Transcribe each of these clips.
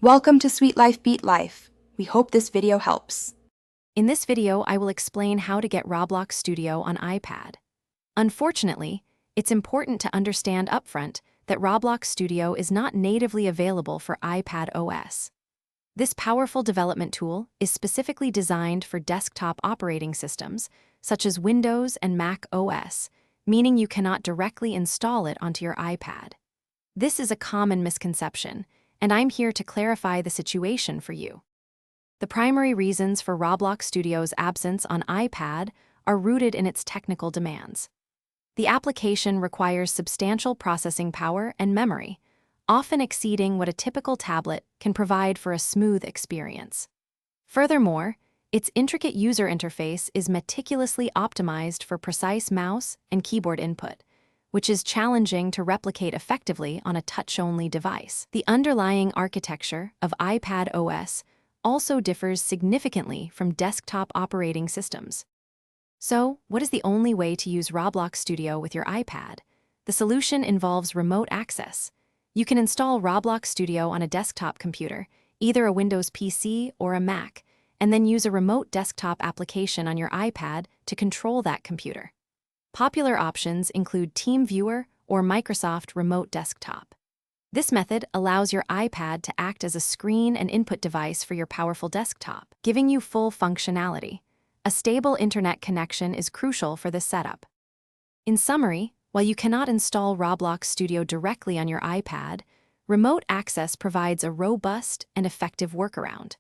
Welcome to Sweet Life Beat Life. We hope this video helps. In this video, I will explain how to get Roblox Studio on iPad. Unfortunately, it's important to understand upfront that Roblox Studio is not natively available for iPad OS. This powerful development tool is specifically designed for desktop operating systems, such as Windows and Mac OS, meaning you cannot directly install it onto your iPad. This is a common misconception, and I'm here to clarify the situation for you. The primary reasons for Roblox Studio's absence on iPad are rooted in its technical demands. The application requires substantial processing power and memory, often exceeding what a typical tablet can provide for a smooth experience. Furthermore, its intricate user interface is meticulously optimized for precise mouse and keyboard input, which is challenging to replicate effectively on a touch-only device. The underlying architecture of iPad OS also differs significantly from desktop operating systems. So, what is the only way to use Roblox Studio with your iPad? The solution involves remote access. You can install Roblox Studio on a desktop computer, either a Windows PC or a Mac, and then use a remote desktop application on your iPad to control that computer. Popular options include TeamViewer or Microsoft Remote Desktop. This method allows your iPad to act as a screen and input device for your powerful desktop, giving you full functionality. A stable internet connection is crucial for this setup. In summary, while you cannot install Roblox Studio directly on your iPad, remote access provides a robust and effective workaround.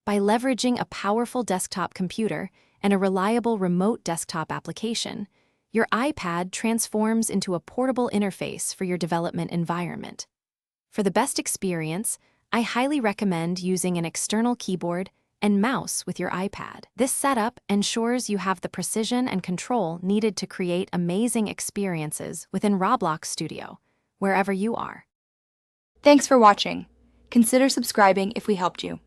By leveraging a powerful desktop computer and a reliable remote desktop application, your iPad transforms into a portable interface for your development environment. For the best experience, I highly recommend using an external keyboard and mouse with your iPad. This setup ensures you have the precision and control needed to create amazing experiences within Roblox Studio, wherever you are. Thanks for watching. Consider subscribing if we helped you.